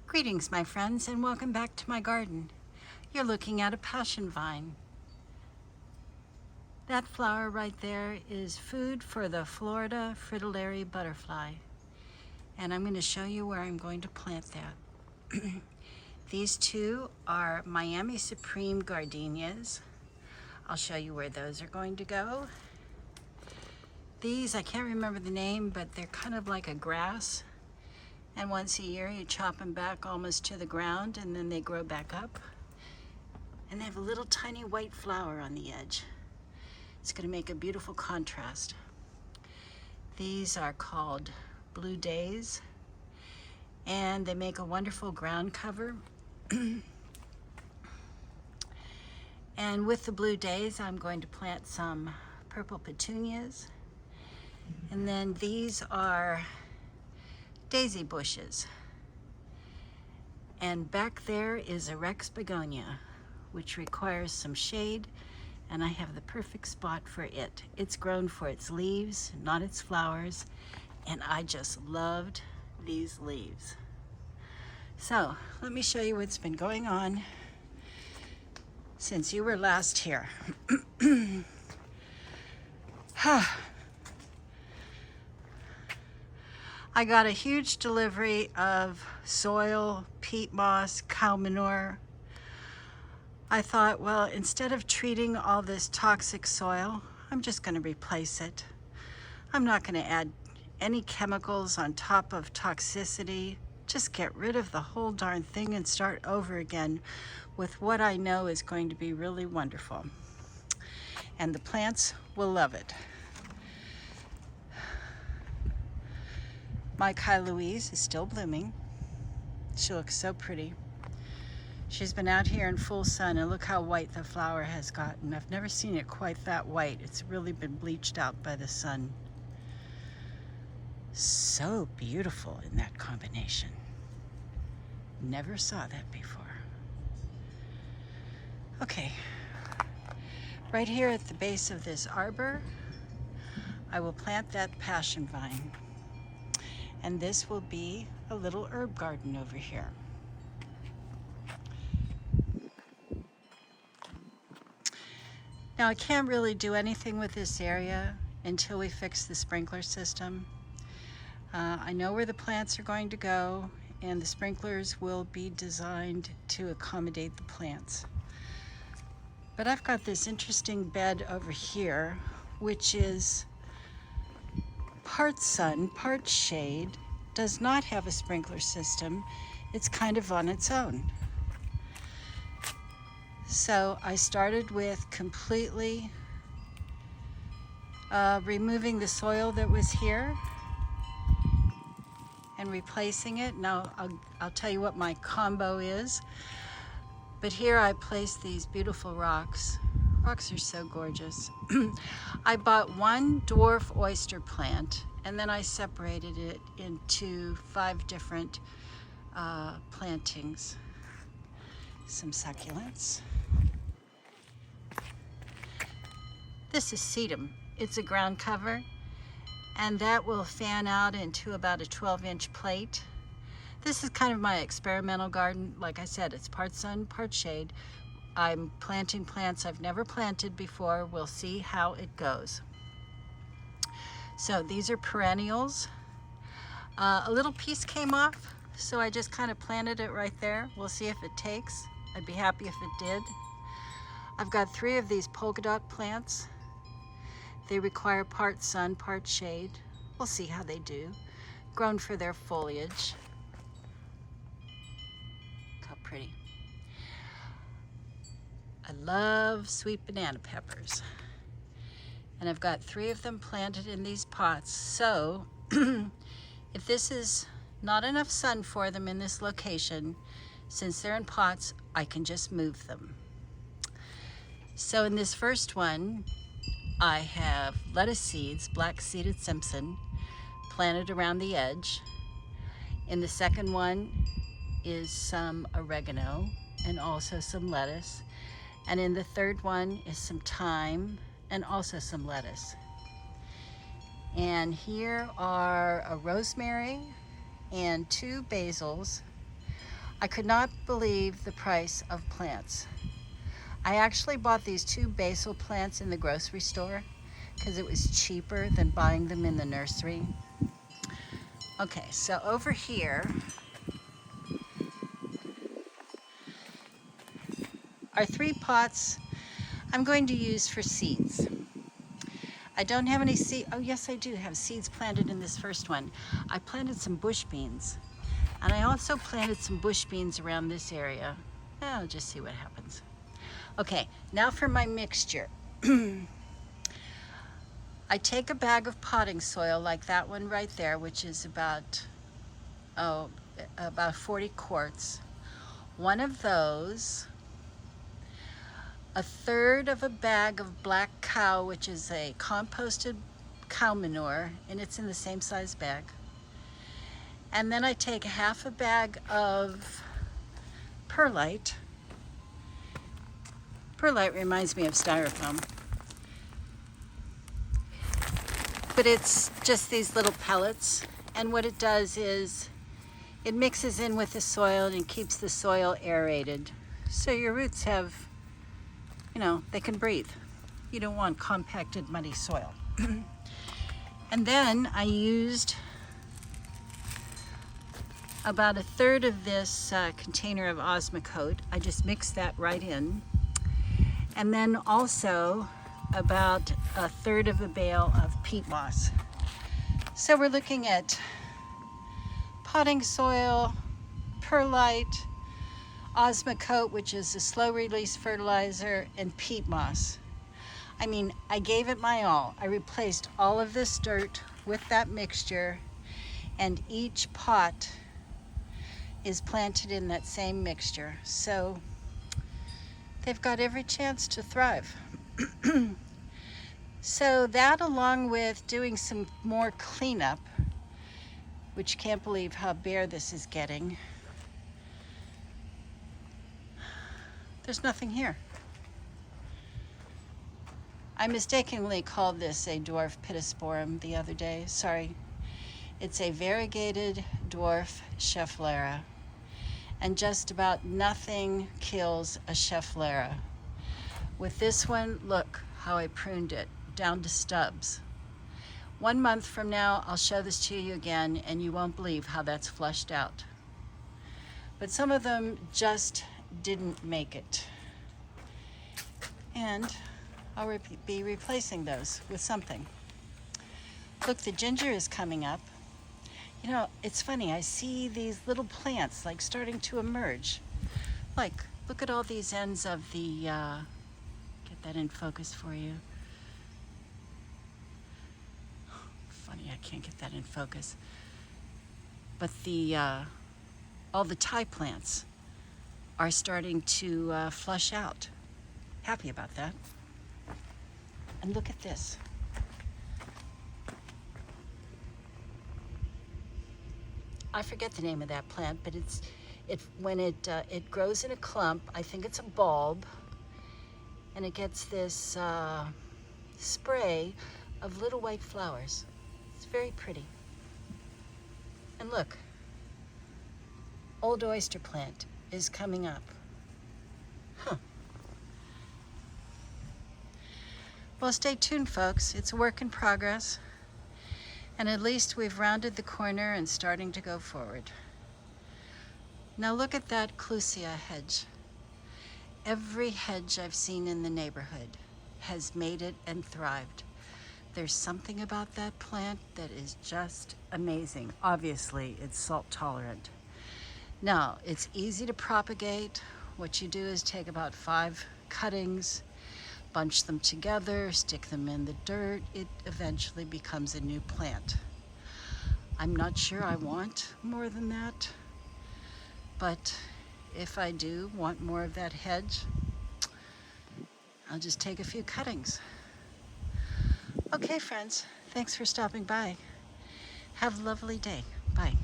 Greetings, my friends, and welcome back to my garden. You're looking at a passion vine. That flower right there is food for the Florida fritillary butterfly, and I'm going to show you where I'm going to plant that. These two are Miami Supreme gardenias. I'll show you where those are going to go. These, I can't remember the name, but they're kind of like a grass. And once a year you chop them back almost to the ground and then they grow back up. And they have a little tiny white flower on the edge. It's going to make a beautiful contrast. These are called Blue Days and they make a wonderful ground cover. And with the Blue Days I'm going to plant some purple petunias. And then these are daisy bushes. And back there is a Rex begonia, which requires some shade, and I have the perfect spot for it. It's grown for its leaves, not its flowers, and I just loved these leaves. So let me show you what's been going on since you were last here. I got a huge delivery of soil, peat moss, cow manure. I thought, well, instead of treating all this toxic soil, I'm just going to replace it. I'm not going to add any chemicals on top of toxicity. Just get rid of the whole darn thing and start over again with what I know is going to be really wonderful. And the plants will love it. My Kai Louise is still blooming. She looks so pretty. She's been out here in full sun and look how white the flower has gotten. I've never seen it quite that white. It's really been bleached out by the sun. So beautiful in that combination. Never saw that before. Okay, right here at the base of this arbor, I will plant that passion vine. And this will be a little herb garden over here. Now I can't really do anything with this area until we fix the sprinkler system. I know where the plants are going to go, and the sprinklers will be designed to accommodate the plants. But I've got this interesting bed over here, which is part sun, part shade, does not have a sprinkler system. It's kind of on its own. So I started with completely removing the soil that was here and replacing it. Now I'll tell you what my combo is. But here I placed these beautiful rocks. Rocks are so gorgeous. I bought one dwarf oyster plant and then I separated it into 5 different plantings. Some succulents. This is sedum. It's a ground cover, and that will fan out into about a 12-inch plate. This is kind of my experimental garden. Like I said, it's part sun, part shade. I'm planting plants I've never planted before. We'll see how it goes. So these are perennials. A little piece came off, so I just kind of planted it right there. We'll see if it takes. I'd be happy if it did. I've got 3 of these polka dot plants. They require part sun, part shade. We'll see how they do. Grown for their foliage. Look how pretty. I love sweet banana peppers. And I've got 3 of them planted in these pots. So if this is not enough sun for them in this location, since they're in pots, I can just move them. So in this first one, I have lettuce seeds, black-seeded Simpson, planted around the edge. In the second one is some oregano and also some lettuce. And in the third one is some thyme and also some lettuce. And here are a rosemary and 2 basils. I could not believe the price of plants. I actually bought these 2 basil plants in the grocery store because it was cheaper than buying them in the nursery. Okay, so over here are 3 pots I'm going to use for seeds. I don't have any seed. Oh yes, I do have seeds planted in this first one. I planted some bush beans, and I also planted some bush beans around this area. I'll just see what happens. Okay, now for my mixture. I take a bag of potting soil like that one right there, which is about 40 quarts. One of those, a third of a bag of black cow, which is a composted cow manure, and it's in the same size bag. And then I take half a bag of perlite. Perlite reminds me of styrofoam, but it's just these little pellets, and what it does is it mixes in with the soil and keeps the soil aerated, so your roots have, they can breathe. You don't want compacted, muddy soil. And then I used about a third of this container of Osmocote. I just mixed that right in. And then also about a third of a bale of peat moss. So we're looking at potting soil, perlite, Osmocote, which is a slow release fertilizer, and peat moss. I mean, I gave it my all. I replaced all of this dirt with that mixture, and each pot is planted in that same mixture. So they've got every chance to thrive. So that, along with doing some more cleanup, which can't believe how bare this is getting. There's nothing here. I mistakenly called this a dwarf pittosporum the other day. Sorry. It's a variegated dwarf schefflera. And just about nothing kills a schefflera. With this one, look how I pruned it down to stubs. 1 month from now, I'll show this to you again, and you won't believe how that's flushed out. But some of them just didn't make it. And I'll be replacing those with something. Look, the ginger is coming up. It's funny, I see these little plants like starting to emerge. Like, look at all these ends of the, get that in focus for you. Funny, I can't get that in focus. But all the Thai plants are starting to flush out. Happy about that. And look at this. I forget the name of that plant, but when it grows in a clump, I think it's a bulb, and it gets this spray of little white flowers. It's very pretty. And look, old oyster plant is coming up. Huh. Well, stay tuned, folks. It's a work in progress. And at least we've rounded the corner and starting to go forward. Now look at that clusia hedge. Every hedge I've seen in the neighborhood has made it and thrived. There's something about that plant that is just amazing. Obviously, it's salt tolerant. Now, it's easy to propagate. What you do is take about 5 cuttings, bunch them together, stick them in the dirt. It eventually becomes a new plant. I'm not sure I want more than that, but if I do want more of that hedge, I'll just take a few cuttings. Okay, friends, thanks for stopping by. Have a lovely day. Bye.